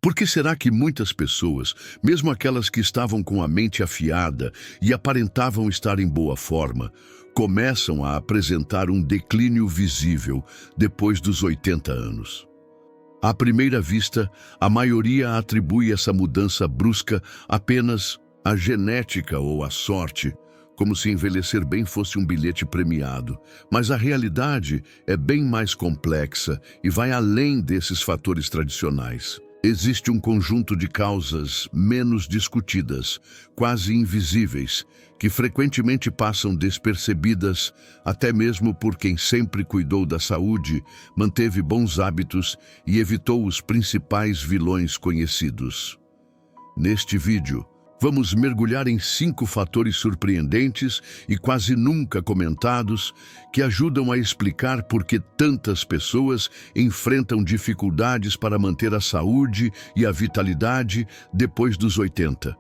Por que será que muitas pessoas, mesmo aquelas que estavam com a mente afiada e aparentavam estar em boa forma, começam a apresentar um declínio visível depois dos 80 anos? À primeira vista, a maioria atribui essa mudança brusca apenas à genética ou à sorte, como se envelhecer bem fosse um bilhete premiado. Mas a realidade é bem mais complexa e vai além desses fatores tradicionais. Existe um conjunto de causas menos discutidas, quase invisíveis, que frequentemente passam despercebidas, até mesmo por quem sempre cuidou da saúde, manteve bons hábitos e evitou os principais vilões conhecidos. Neste vídeo, vamos mergulhar em 5 fatores surpreendentes e quase nunca comentados que ajudam a explicar por que tantas pessoas enfrentam dificuldades para manter a saúde e a vitalidade depois dos 80.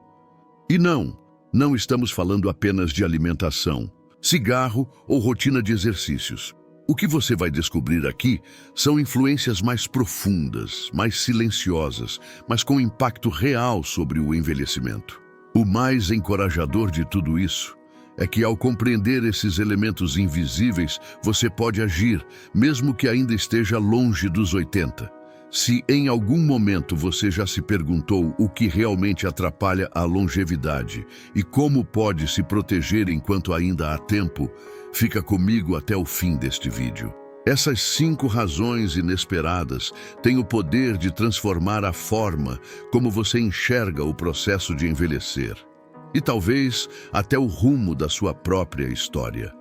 E não estamos falando apenas de alimentação, cigarro ou rotina de exercícios. O que você vai descobrir aqui são influências mais profundas, mais silenciosas, mas com impacto real sobre o envelhecimento. O mais encorajador de tudo isso é que, ao compreender esses elementos invisíveis, você pode agir, mesmo que ainda esteja longe dos 80. Se em algum momento você já se perguntou o que realmente atrapalha a longevidade e como pode se proteger enquanto ainda há tempo, fica comigo até o fim deste vídeo. Essas 5 razões inesperadas têm o poder de transformar a forma como você enxerga o processo de envelhecer e talvez até o rumo da sua própria história.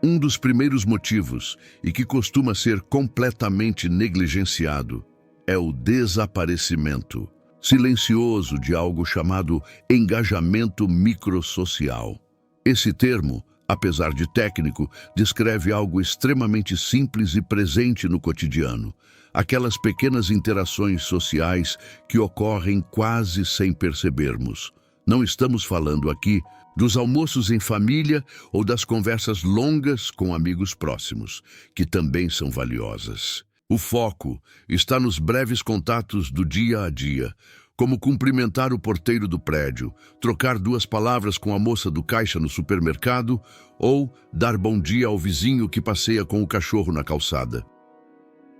Um dos primeiros motivos, e que costuma ser completamente negligenciado, é o desaparecimento silencioso de algo chamado engajamento microsocial. Esse termo, apesar de técnico, descreve algo extremamente simples e presente no cotidiano. Aquelas pequenas interações sociais que ocorrem quase sem percebermos. Não estamos falando aqui dos almoços em família ou das conversas longas com amigos próximos, que também são valiosas. O foco está nos breves contatos do dia a dia, como cumprimentar o porteiro do prédio, trocar 2 palavras com a moça do caixa no supermercado ou dar bom dia ao vizinho que passeia com o cachorro na calçada.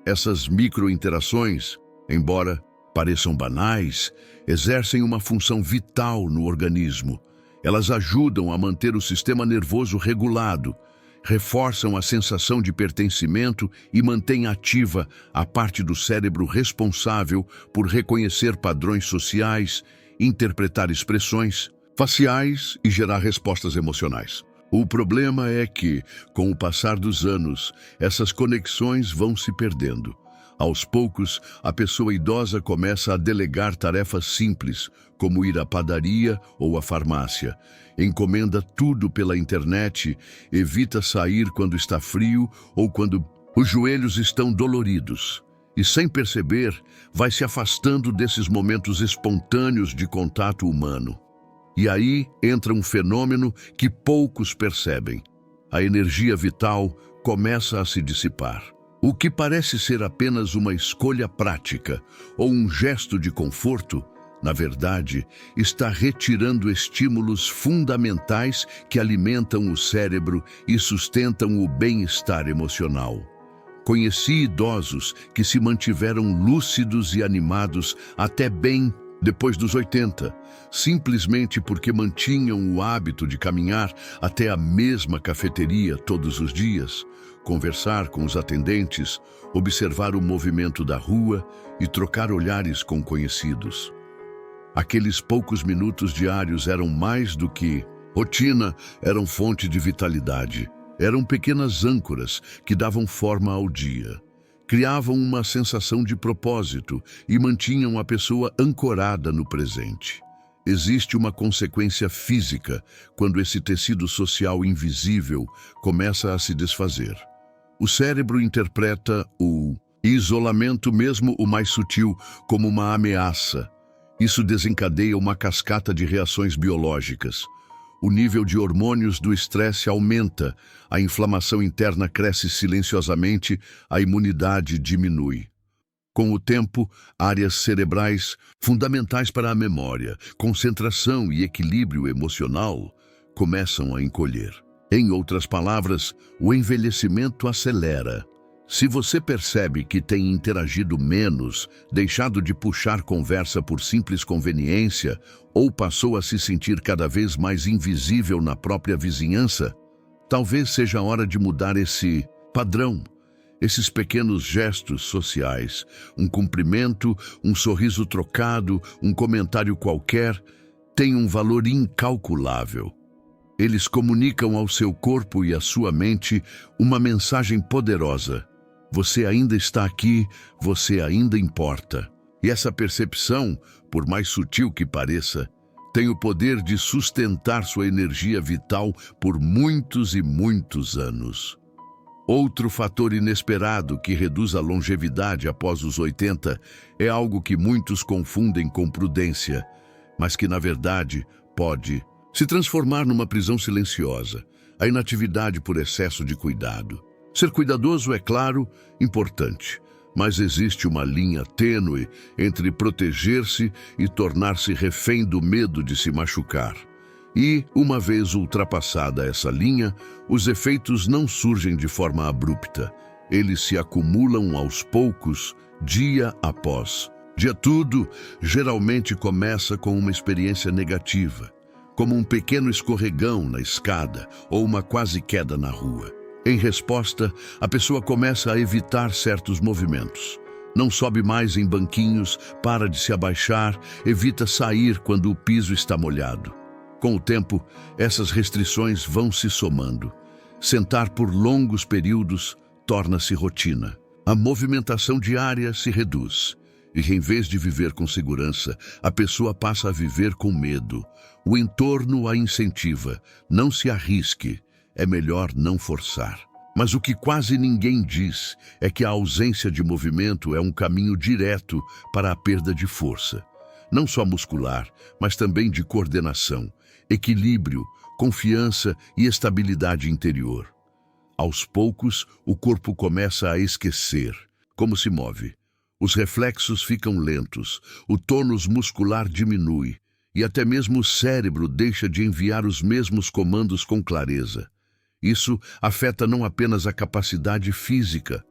Essas micro-interações, embora pareçam banais, exercem uma função vital no organismo. Elas ajudam a manter o sistema nervoso regulado, reforçam a sensação de pertencimento e mantêm ativa a parte do cérebro responsável por reconhecer padrões sociais, interpretar expressões faciais e gerar respostas emocionais. O problema é que, com o passar dos anos, essas conexões vão se perdendo. Aos poucos, a pessoa idosa começa a delegar tarefas simples, como ir à padaria ou à farmácia. Encomenda tudo pela internet, evita sair quando está frio ou quando os joelhos estão doloridos. E, sem perceber, vai se afastando desses momentos espontâneos de contato humano. E aí entra um fenômeno que poucos percebem. A energia vital começa a se dissipar. O que parece ser apenas uma escolha prática ou um gesto de conforto, na verdade, está retirando estímulos fundamentais que alimentam o cérebro e sustentam o bem-estar emocional. Conheci idosos que se mantiveram lúcidos e animados até bem depois dos 80, simplesmente porque mantinham o hábito de caminhar até a mesma cafeteria todos os dias, conversar com os atendentes, observar o movimento da rua e trocar olhares com conhecidos. Aqueles poucos minutos diários eram mais do que rotina, eram fonte de vitalidade. Eram pequenas âncoras que davam forma ao dia. Criavam uma sensação de propósito e mantinham a pessoa ancorada no presente. Existe uma consequência física quando esse tecido social invisível começa a se desfazer. O cérebro interpreta o isolamento, mesmo o mais sutil, como uma ameaça. Isso desencadeia uma cascata de reações biológicas. O nível de hormônios do estresse aumenta, a inflamação interna cresce silenciosamente, a imunidade diminui. Com o tempo, áreas cerebrais fundamentais para a memória, concentração e equilíbrio emocional começam a encolher. Em outras palavras, o envelhecimento acelera. Se você percebe que tem interagido menos, deixado de puxar conversa por simples conveniência ou passou a se sentir cada vez mais invisível na própria vizinhança, talvez seja a hora de mudar esse padrão. Esses pequenos gestos sociais, um cumprimento, um sorriso trocado, um comentário qualquer, têm um valor incalculável. Eles comunicam ao seu corpo e à sua mente uma mensagem poderosa. Você ainda está aqui, você ainda importa. E essa percepção, por mais sutil que pareça, tem o poder de sustentar sua energia vital por muitos e muitos anos. Outro fator inesperado que reduz a longevidade após os 80 é algo que muitos confundem com prudência, mas que, na verdade, pode se transformar numa prisão silenciosa, a inatividade por excesso de cuidado. Ser cuidadoso é, claro, importante, mas existe uma linha tênue entre proteger-se e tornar-se refém do medo de se machucar. E, uma vez ultrapassada essa linha, os efeitos não surgem de forma abrupta. Eles se acumulam aos poucos, dia após dia. Tudo geralmente começa com uma experiência negativa, como um pequeno escorregão na escada ou uma quase queda na rua. Em resposta, a pessoa começa a evitar certos movimentos. Não sobe mais em banquinhos, para de se abaixar, evita sair quando o piso está molhado. Com o tempo, essas restrições vão se somando. Sentar por longos períodos torna-se rotina. A movimentação diária se reduz. E em vez de viver com segurança, a pessoa passa a viver com medo. O entorno a incentiva. Não se arrisque. É melhor não forçar. Mas o que quase ninguém diz é que a ausência de movimento é um caminho direto para a perda de força. Não só muscular, mas também de coordenação, equilíbrio, confiança e estabilidade interior. Aos poucos, o corpo começa a esquecer como se move. Os reflexos ficam lentos, o tônus muscular diminui e até mesmo o cérebro deixa de enviar os mesmos comandos com clareza. Isso afeta não apenas a capacidade física,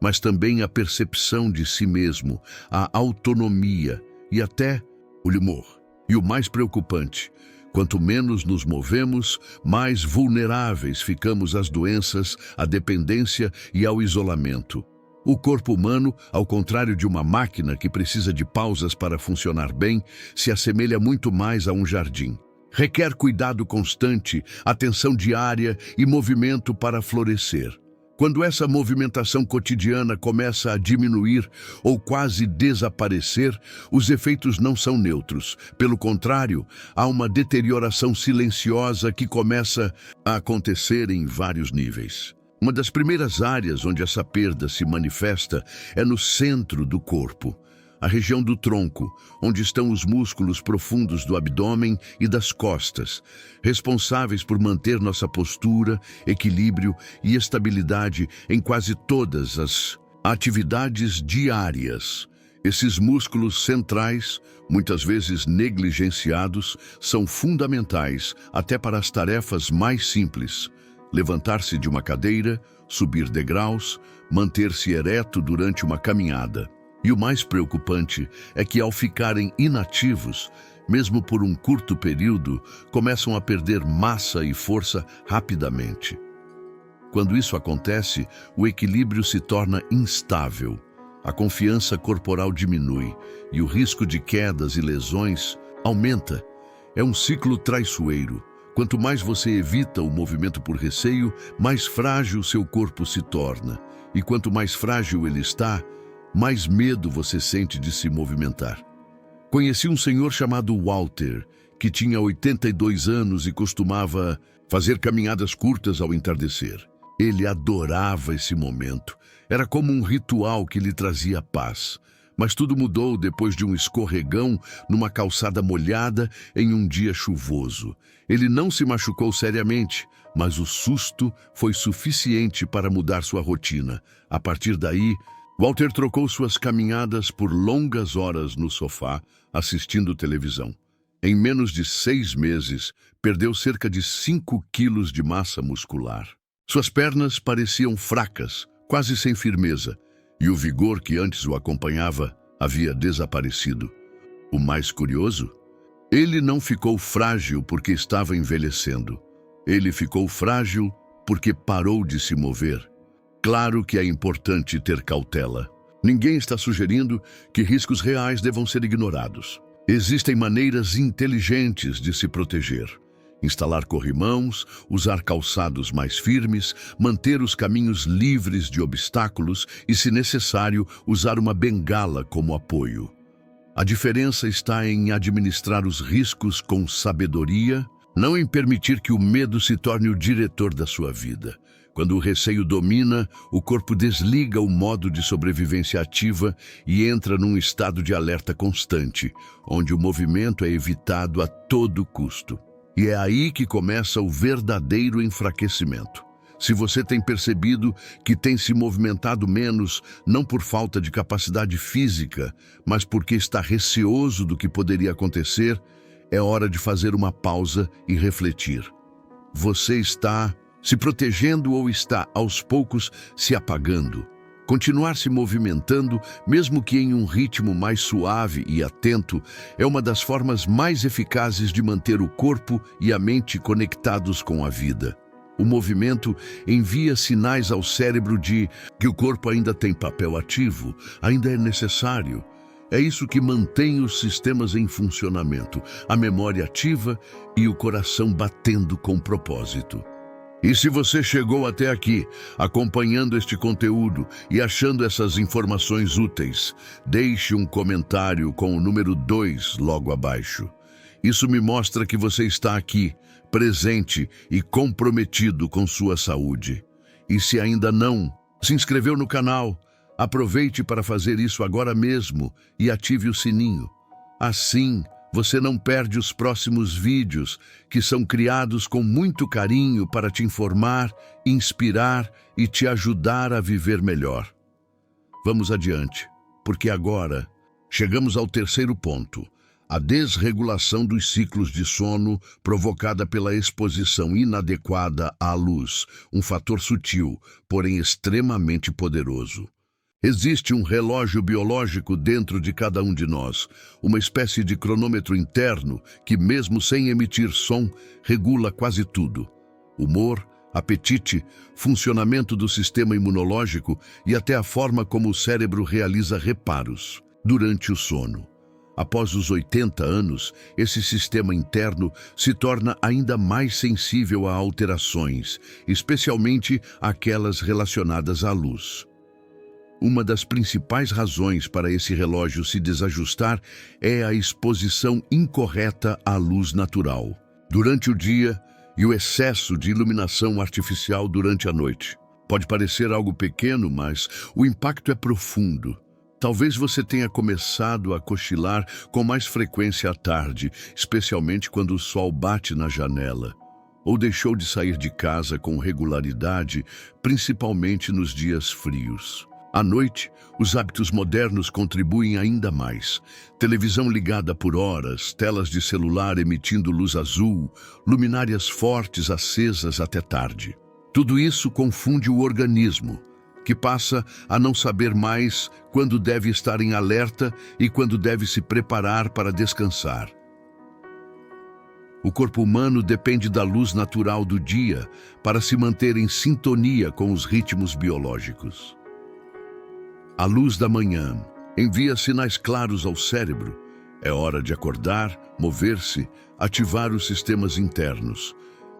mas também a percepção de si mesmo, a autonomia e até o humor. E o mais preocupante, quanto menos nos movemos, mais vulneráveis ficamos às doenças, à dependência e ao isolamento. O corpo humano, ao contrário de uma máquina que precisa de pausas para funcionar bem, se assemelha muito mais a um jardim. Requer cuidado constante, atenção diária e movimento para florescer. Quando essa movimentação cotidiana começa a diminuir ou quase desaparecer, os efeitos não são neutros. Pelo contrário, há uma deterioração silenciosa que começa a acontecer em vários níveis. Uma das primeiras áreas onde essa perda se manifesta é no centro do corpo, a região do tronco, onde estão os músculos profundos do abdômen e das costas, responsáveis por manter nossa postura, equilíbrio e estabilidade em quase todas as atividades diárias. Esses músculos centrais, muitas vezes negligenciados, são fundamentais até para as tarefas mais simples: levantar-se de uma cadeira, subir degraus, manter-se ereto durante uma caminhada. E o mais preocupante é que, ao ficarem inativos, mesmo por um curto período, começam a perder massa e força rapidamente. Quando isso acontece, o equilíbrio se torna instável, a confiança corporal diminui e o risco de quedas e lesões aumenta. É um ciclo traiçoeiro. Quanto mais você evita o movimento por receio, mais frágil seu corpo se torna. E quanto mais frágil ele está, mais medo você sente de se movimentar. Conheci um senhor chamado Walter, que tinha 82 anos e costumava fazer caminhadas curtas ao entardecer. Ele adorava esse momento. Era como um ritual que lhe trazia paz. Mas tudo mudou depois de um escorregão numa calçada molhada em um dia chuvoso. Ele não se machucou seriamente, mas o susto foi suficiente para mudar sua rotina. A partir daí, Walter trocou suas caminhadas por longas horas no sofá, assistindo televisão. Em menos de 6 meses, perdeu cerca de 5 quilos de massa muscular. Suas pernas pareciam fracas, quase sem firmeza, e o vigor que antes o acompanhava havia desaparecido. O mais curioso? Ele não ficou frágil porque estava envelhecendo. Ele ficou frágil porque parou de se mover. Claro que é importante ter cautela. Ninguém está sugerindo que riscos reais devam ser ignorados. Existem maneiras inteligentes de se proteger. Instalar corrimãos, usar calçados mais firmes, manter os caminhos livres de obstáculos e, se necessário, usar uma bengala como apoio. A diferença está em administrar os riscos com sabedoria, não em permitir que o medo se torne o diretor da sua vida. Quando o receio domina, o corpo desliga o modo de sobrevivência ativa e entra num estado de alerta constante, onde o movimento é evitado a todo custo. E é aí que começa o verdadeiro enfraquecimento. Se você tem percebido que tem se movimentado menos, não por falta de capacidade física, mas porque está receoso do que poderia acontecer, é hora de fazer uma pausa e refletir. Você está se protegendo ou está, aos poucos, se apagando? Continuar se movimentando, mesmo que em um ritmo mais suave e atento, é uma das formas mais eficazes de manter o corpo e a mente conectados com a vida. O movimento envia sinais ao cérebro de que o corpo ainda tem papel ativo, ainda é necessário. É isso que mantém os sistemas em funcionamento, a memória ativa e o coração batendo com propósito. E se você chegou até aqui, acompanhando este conteúdo e achando essas informações úteis, deixe um comentário com o número 2 logo abaixo. Isso me mostra que você está aqui, presente e comprometido com sua saúde. E se ainda não se inscreveu no canal, aproveite para fazer isso agora mesmo e ative o sininho. Assim, você não perde os próximos vídeos, que são criados com muito carinho para te informar, inspirar e te ajudar a viver melhor. Vamos adiante, porque agora chegamos ao terceiro ponto: a desregulação dos ciclos de sono provocada pela exposição inadequada à luz, um fator sutil, porém extremamente poderoso. Existe um relógio biológico dentro de cada um de nós, uma espécie de cronômetro interno que, mesmo sem emitir som, regula quase tudo: humor, apetite, funcionamento do sistema imunológico e até a forma como o cérebro realiza reparos durante o sono. Após os 80 anos, esse sistema interno se torna ainda mais sensível a alterações, especialmente aquelas relacionadas à luz. Uma das principais razões para esse relógio se desajustar é a exposição incorreta à luz natural durante o dia e o excesso de iluminação artificial durante a noite. Pode parecer algo pequeno, mas o impacto é profundo. Talvez você tenha começado a cochilar com mais frequência à tarde, especialmente quando o sol bate na janela, ou deixou de sair de casa com regularidade, principalmente nos dias frios. À noite, os hábitos modernos contribuem ainda mais. Televisão ligada por horas, telas de celular emitindo luz azul, luminárias fortes acesas até tarde. Tudo isso confunde o organismo, que passa a não saber mais quando deve estar em alerta e quando deve se preparar para descansar. O corpo humano depende da luz natural do dia para se manter em sintonia com os ritmos biológicos. A luz da manhã envia sinais claros ao cérebro. É hora de acordar, mover-se, ativar os sistemas internos.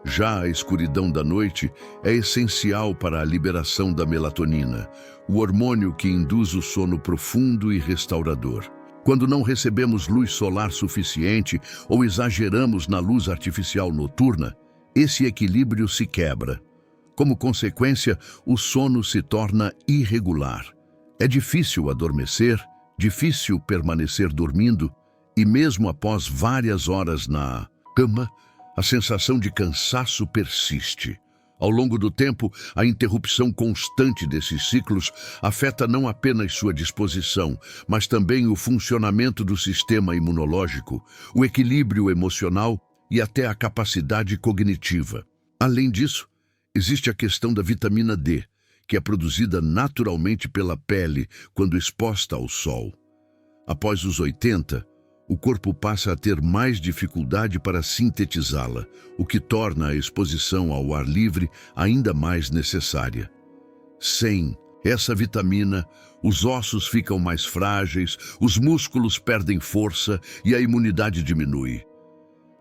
Já a escuridão da noite é essencial para a liberação da melatonina, o hormônio que induz o sono profundo e restaurador. Quando não recebemos luz solar suficiente ou exageramos na luz artificial noturna, esse equilíbrio se quebra. Como consequência, o sono se torna irregular. É difícil adormecer, difícil permanecer dormindo, e mesmo após várias horas na cama, a sensação de cansaço persiste. Ao longo do tempo, a interrupção constante desses ciclos afeta não apenas sua disposição, mas também o funcionamento do sistema imunológico, o equilíbrio emocional e até a capacidade cognitiva. Além disso, existe a questão da vitamina D, que é produzida naturalmente pela pele quando exposta ao sol. Após os 80, o corpo passa a ter mais dificuldade para sintetizá-la, o que torna a exposição ao ar livre ainda mais necessária. Sem essa vitamina, os ossos ficam mais frágeis, os músculos perdem força e a imunidade diminui.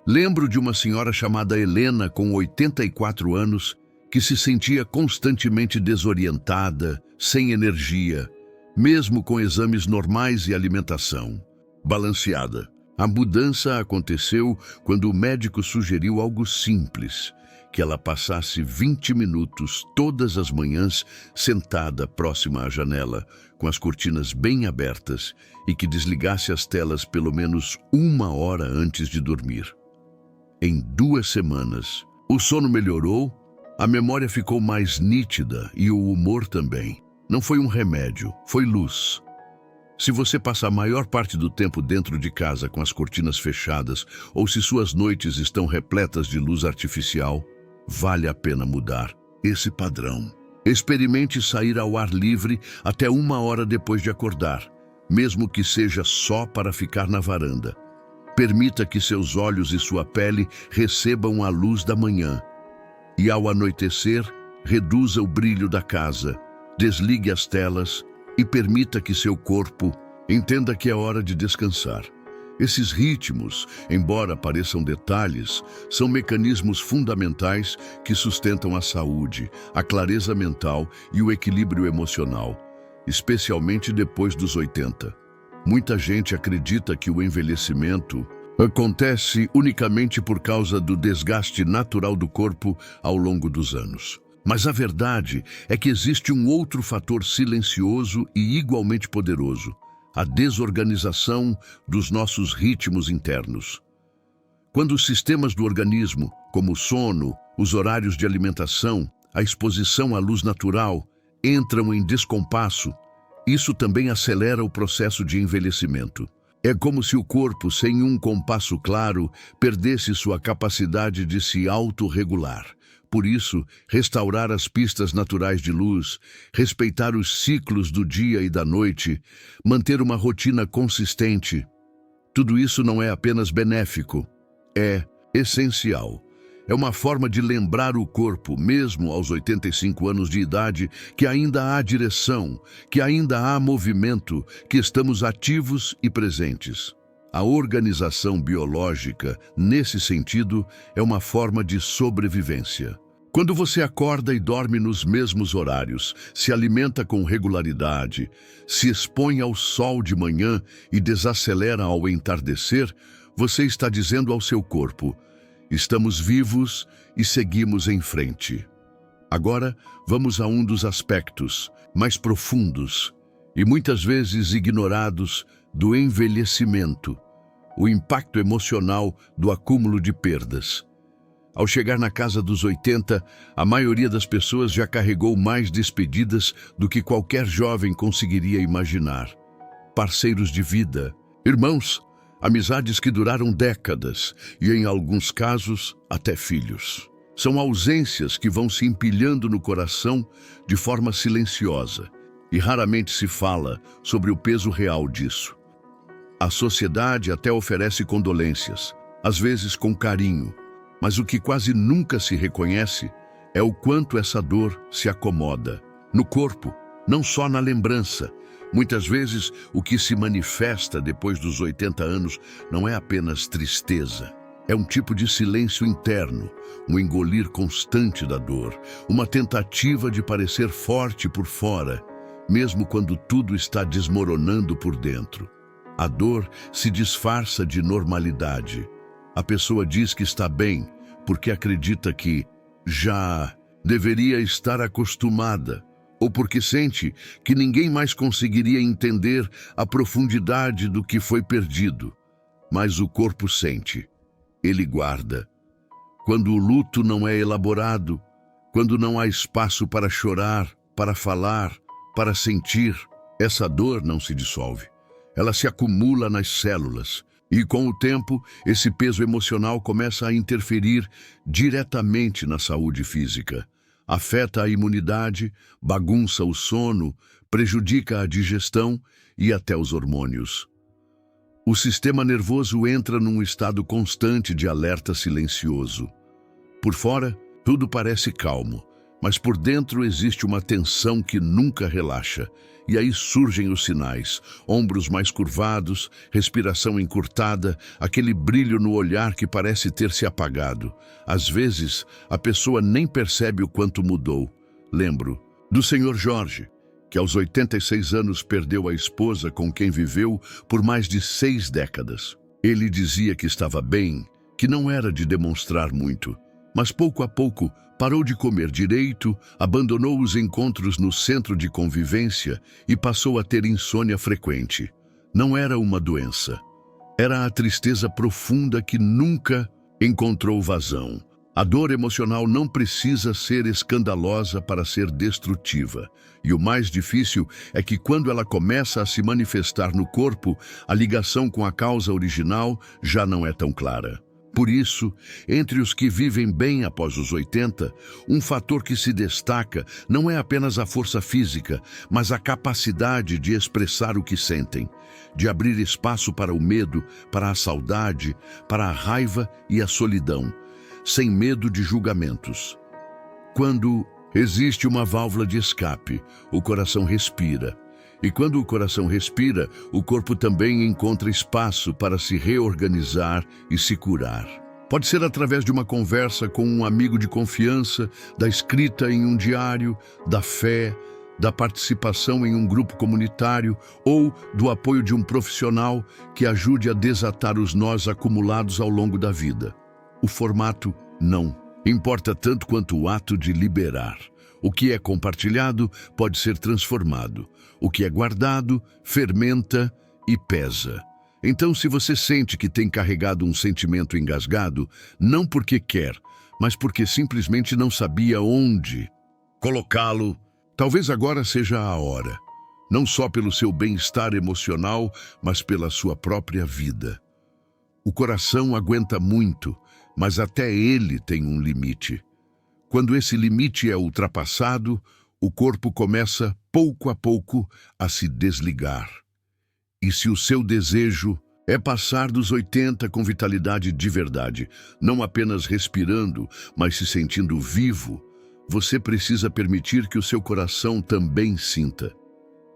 Lembro de uma senhora chamada Helena, com 84 anos, que se sentia constantemente desorientada, sem energia, mesmo com exames normais e alimentação balanceada. A mudança aconteceu quando o médico sugeriu algo simples, que ela passasse 20 minutos todas as manhãs sentada próxima à janela, com as cortinas bem abertas, e que desligasse as telas pelo menos 1 hora antes de dormir. Em 2 semanas, o sono melhorou, a memória ficou mais nítida e o humor também. Não foi um remédio, foi luz. Se você passa a maior parte do tempo dentro de casa com as cortinas fechadas, ou se suas noites estão repletas de luz artificial, vale a pena mudar esse padrão. Experimente sair ao ar livre até 1 hora depois de acordar, mesmo que seja só para ficar na varanda. Permita que seus olhos e sua pele recebam a luz da manhã. E ao anoitecer, reduza o brilho da casa, desligue as telas e permita que seu corpo entenda que é hora de descansar. Esses ritmos, embora pareçam detalhes, são mecanismos fundamentais que sustentam a saúde, a clareza mental e o equilíbrio emocional, especialmente depois dos 80. Muita gente acredita que o envelhecimento acontece unicamente por causa do desgaste natural do corpo ao longo dos anos. Mas a verdade é que existe um outro fator silencioso e igualmente poderoso: a desorganização dos nossos ritmos internos. Quando os sistemas do organismo, como o sono, os horários de alimentação, a exposição à luz natural, entram em descompasso, isso também acelera o processo de envelhecimento. É como se o corpo, sem um compasso claro, perdesse sua capacidade de se autorregular. Por isso, restaurar as pistas naturais de luz, respeitar os ciclos do dia e da noite, manter uma rotina consistente, tudo isso não é apenas benéfico, é essencial. É uma forma de lembrar o corpo, mesmo aos 85 anos de idade, que ainda há direção, que ainda há movimento, que estamos ativos e presentes. A organização biológica, nesse sentido, é uma forma de sobrevivência. Quando você acorda e dorme nos mesmos horários, se alimenta com regularidade, se expõe ao sol de manhã e desacelera ao entardecer, você está dizendo ao seu corpo: estamos vivos e seguimos em frente. Agora, vamos a um dos aspectos mais profundos e muitas vezes ignorados do envelhecimento: o impacto emocional do acúmulo de perdas. Ao chegar na casa dos 80, a maioria das pessoas já carregou mais despedidas do que qualquer jovem conseguiria imaginar. Parceiros de vida, irmãos, amizades que duraram décadas e, em alguns casos, até filhos. São ausências que vão se empilhando no coração de forma silenciosa e raramente se fala sobre o peso real disso. A sociedade até oferece condolências, às vezes com carinho, mas o que quase nunca se reconhece é o quanto essa dor se acomoda no corpo, não só na lembrança. Muitas vezes, o que se manifesta depois dos 80 anos não é apenas tristeza. É um tipo de silêncio interno, um engolir constante da dor, uma tentativa de parecer forte por fora, mesmo quando tudo está desmoronando por dentro. A dor se disfarça de normalidade. A pessoa diz que está bem porque acredita que já deveria estar acostumada, ou porque sente que ninguém mais conseguiria entender a profundidade do que foi perdido. Mas o corpo sente, ele guarda. Quando o luto não é elaborado, quando não há espaço para chorar, para falar, para sentir, essa dor não se dissolve. Ela se acumula nas células e, com o tempo, esse peso emocional começa a interferir diretamente na saúde física. Afeta a imunidade, bagunça o sono, prejudica a digestão e até os hormônios. O sistema nervoso entra num estado constante de alerta silencioso. Por fora, tudo parece calmo, mas por dentro existe uma tensão que nunca relaxa. E aí surgem os sinais: ombros mais curvados, respiração encurtada, aquele brilho no olhar que parece ter se apagado. Às vezes, a pessoa nem percebe o quanto mudou. Lembro do Sr. Jorge, que aos 86 anos perdeu a esposa com quem viveu por mais de 6 décadas. Ele dizia que estava bem, que não era de demonstrar muito, mas pouco a pouco parou de comer direito, abandonou os encontros no centro de convivência e passou a ter insônia frequente. Não era uma doença. Era a tristeza profunda que nunca encontrou vazão. A dor emocional não precisa ser escandalosa para ser destrutiva. E o mais difícil é que quando ela começa a se manifestar no corpo, a ligação com a causa original já não é tão clara. Por isso, entre os que vivem bem após os 80, um fator que se destaca não é apenas a força física, mas a capacidade de expressar o que sentem, de abrir espaço para o medo, para a saudade, para a raiva e a solidão, sem medo de julgamentos. Quando existe uma válvula de escape, o coração respira. E quando o coração respira, o corpo também encontra espaço para se reorganizar e se curar. Pode ser através de uma conversa com um amigo de confiança, da escrita em um diário, da fé, da participação em um grupo comunitário ou do apoio de um profissional que ajude a desatar os nós acumulados ao longo da vida. O formato não importa tanto quanto o ato de liberar. O que é compartilhado pode ser transformado. O que é guardado fermenta e pesa. Então, se você sente que tem carregado um sentimento engasgado, não porque quer, mas porque simplesmente não sabia onde colocá-lo, talvez agora seja a hora. Não só pelo seu bem-estar emocional, mas pela sua própria vida. O coração aguenta muito, mas até ele tem um limite. Quando esse limite é ultrapassado, o corpo começa, pouco a pouco, a se desligar. E se o seu desejo é passar dos 80 com vitalidade de verdade, não apenas respirando, mas se sentindo vivo, você precisa permitir que o seu coração também sinta.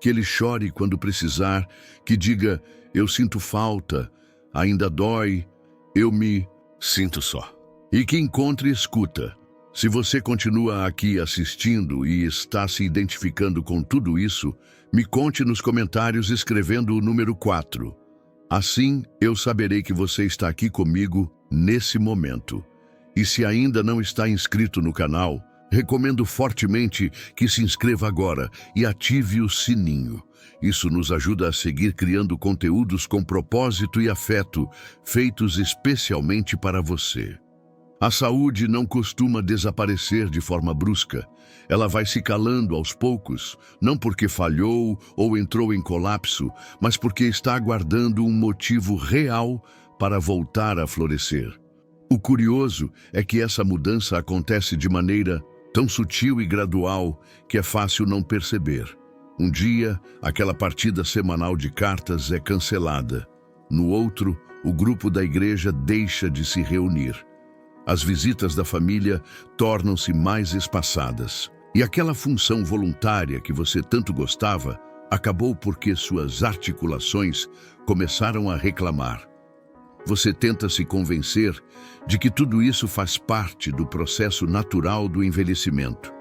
Que ele chore quando precisar, que diga: eu sinto falta, ainda dói, eu me sinto só. E que encontre escuta. Se você continua aqui assistindo e está se identificando com tudo isso, me conte nos comentários escrevendo o número 4. Assim, eu saberei que você está aqui comigo nesse momento. E se ainda não está inscrito no canal, recomendo fortemente que se inscreva agora e ative o sininho. Isso nos ajuda a seguir criando conteúdos com propósito e afeto, feitos especialmente para você. A saúde não costuma desaparecer de forma brusca. Ela vai se calando aos poucos, não porque falhou ou entrou em colapso, mas porque está aguardando um motivo real para voltar a florescer. O curioso é que essa mudança acontece de maneira tão sutil e gradual que é fácil não perceber. Um dia, aquela partida semanal de cartas é cancelada. No outro, o grupo da igreja deixa de se reunir. As visitas da família tornam-se mais espaçadas. E aquela função voluntária que você tanto gostava acabou porque suas articulações começaram a reclamar. Você tenta se convencer de que tudo isso faz parte do processo natural do envelhecimento.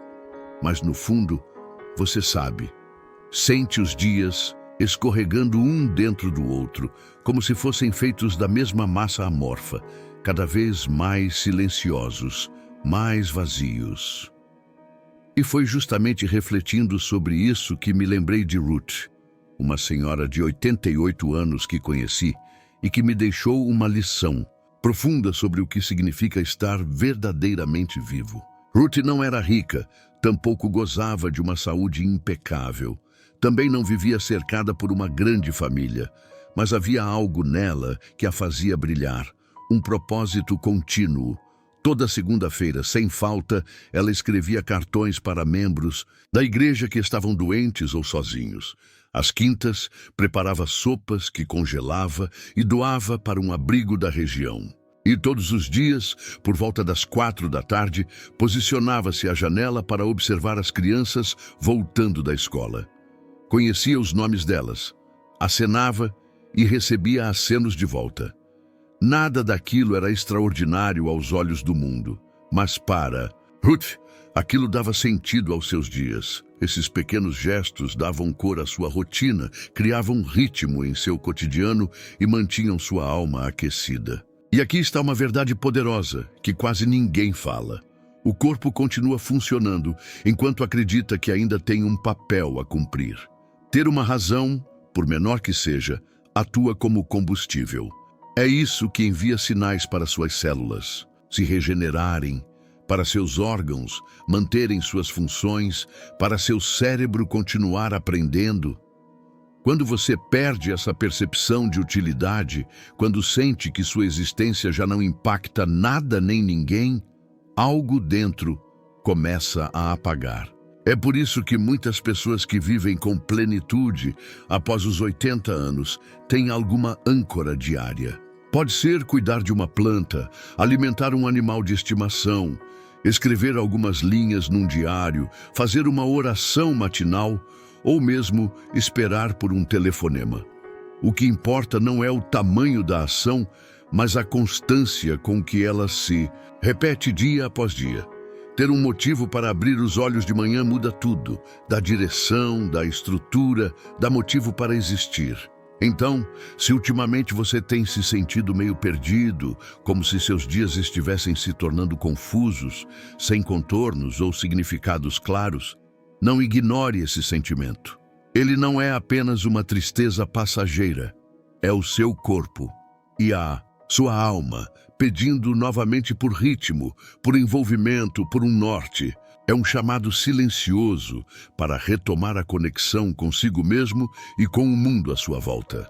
Mas no fundo, você sabe, sente os dias escorregando um dentro do outro, como se fossem feitos da mesma massa amorfa, cada vez mais silenciosos, mais vazios. E foi justamente refletindo sobre isso que me lembrei de Ruth, uma senhora de 88 anos que conheci e que me deixou uma lição profunda sobre o que significa estar verdadeiramente vivo. Ruth não era rica, tampouco gozava de uma saúde impecável. Também não vivia cercada por uma grande família, mas havia algo nela que a fazia brilhar, um propósito contínuo. Toda segunda-feira, sem falta, ela escrevia cartões para membros da igreja que estavam doentes ou sozinhos. Às quintas, preparava sopas que congelava e doava para um abrigo da região. E todos os dias, por volta das 4 da tarde, posicionava-se à janela para observar as crianças voltando da escola. Conhecia os nomes delas, acenava e recebia acenos de volta. Nada daquilo era extraordinário aos olhos do mundo, mas para Ruth, aquilo dava sentido aos seus dias. Esses pequenos gestos davam cor à sua rotina, criavam ritmo em seu cotidiano e mantinham sua alma aquecida. E aqui está uma verdade poderosa, que quase ninguém fala. O corpo continua funcionando, enquanto acredita que ainda tem um papel a cumprir. Ter uma razão, por menor que seja, atua como combustível. É isso que envia sinais para suas células se regenerarem, para seus órgãos manterem suas funções, para seu cérebro continuar aprendendo. Quando você perde essa percepção de utilidade, quando sente que sua existência já não impacta nada nem ninguém, algo dentro começa a apagar. É por isso que muitas pessoas que vivem com plenitude após os 80 anos têm alguma âncora diária. Pode ser cuidar de uma planta, alimentar um animal de estimação, escrever algumas linhas num diário, fazer uma oração matinal ou mesmo esperar por um telefonema. O que importa não é o tamanho da ação, mas a constância com que ela se repete dia após dia. Ter um motivo para abrir os olhos de manhã muda tudo, da direção, da estrutura, dá motivo para existir. Então, se ultimamente você tem se sentido meio perdido, como se seus dias estivessem se tornando confusos, sem contornos ou significados claros, não ignore esse sentimento. Ele não é apenas uma tristeza passageira, é o seu corpo e a sua alma pedindo novamente por ritmo, por envolvimento, por um norte. É um chamado silencioso para retomar a conexão consigo mesmo e com o mundo à sua volta.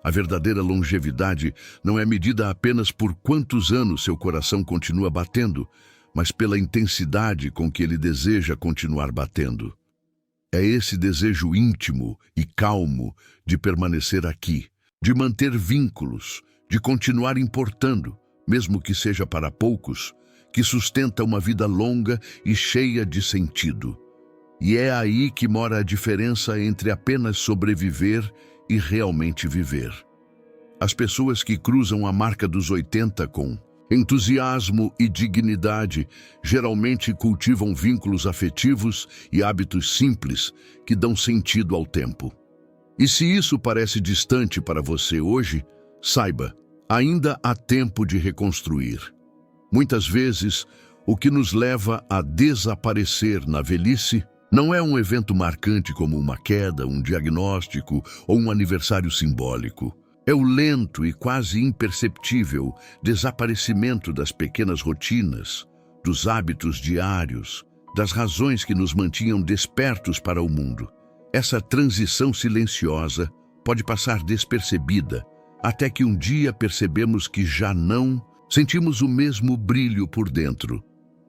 A verdadeira longevidade não é medida apenas por quantos anos seu coração continua batendo, mas pela intensidade com que ele deseja continuar batendo. É esse desejo íntimo e calmo de permanecer aqui, de manter vínculos, de continuar importando, mesmo que seja para poucos, que sustenta uma vida longa e cheia de sentido. E é aí que mora a diferença entre apenas sobreviver e realmente viver. As pessoas que cruzam a marca dos 80 com entusiasmo e dignidade geralmente cultivam vínculos afetivos e hábitos simples que dão sentido ao tempo. E se isso parece distante para você hoje, saiba, ainda há tempo de reconstruir. Muitas vezes, o que nos leva a desaparecer na velhice não é um evento marcante como uma queda, um diagnóstico ou um aniversário simbólico. É o lento e quase imperceptível desaparecimento das pequenas rotinas, dos hábitos diários, das razões que nos mantinham despertos para o mundo. Essa transição silenciosa pode passar despercebida, até que um dia percebemos que já não sentimos o mesmo brilho por dentro.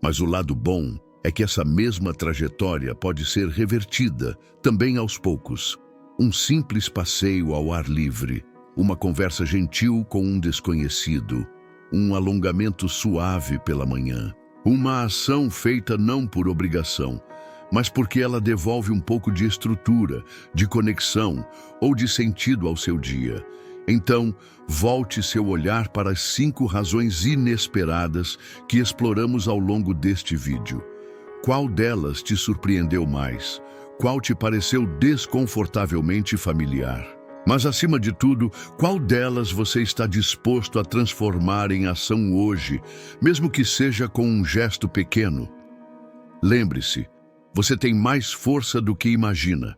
Mas o lado bom é que essa mesma trajetória pode ser revertida também aos poucos. Um simples passeio ao ar livre, uma conversa gentil com um desconhecido, um alongamento suave pela manhã, uma ação feita não por obrigação, mas porque ela devolve um pouco de estrutura, de conexão ou de sentido ao seu dia. Então, volte seu olhar para as 5 razões inesperadas que exploramos ao longo deste vídeo. Qual delas te surpreendeu mais? Qual te pareceu desconfortavelmente familiar? Mas, acima de tudo, qual delas você está disposto a transformar em ação hoje, mesmo que seja com um gesto pequeno? Lembre-se, você tem mais força do que imagina.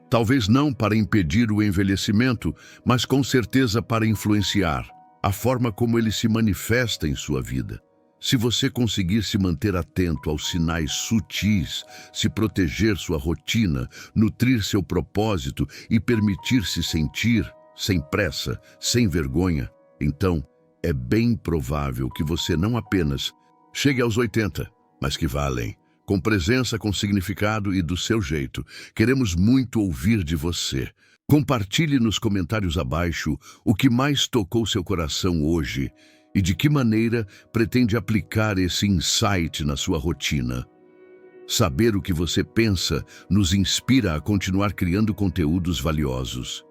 Talvez não para impedir o envelhecimento, mas com certeza para influenciar a forma como ele se manifesta em sua vida. Se você conseguir se manter atento aos sinais sutis, se proteger sua rotina, nutrir seu propósito e permitir-se sentir, sem pressa, sem vergonha, então é bem provável que você não apenas chegue aos 80, mas que vá além. Com presença, com significado e do seu jeito. Queremos muito ouvir de você. Compartilhe nos comentários abaixo o que mais tocou seu coração hoje e de que maneira pretende aplicar esse insight na sua rotina. Saber o que você pensa nos inspira a continuar criando conteúdos valiosos.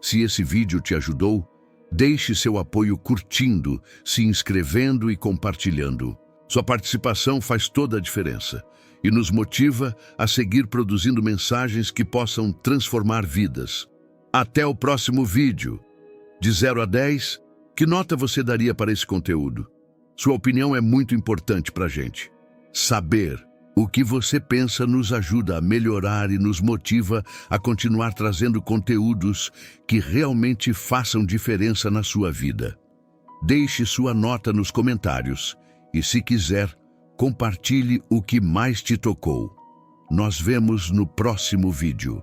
Se esse vídeo te ajudou, deixe seu apoio curtindo, se inscrevendo e compartilhando. Sua participação faz toda a diferença e nos motiva a seguir produzindo mensagens que possam transformar vidas. Até o próximo vídeo. De 0 a 10, que nota você daria para esse conteúdo? Sua opinião é muito importante para a gente. Saber o que você pensa nos ajuda a melhorar e nos motiva a continuar trazendo conteúdos que realmente façam diferença na sua vida. Deixe sua nota nos comentários e, se quiser, compartilhe o que mais te tocou. Nos vemos no próximo vídeo.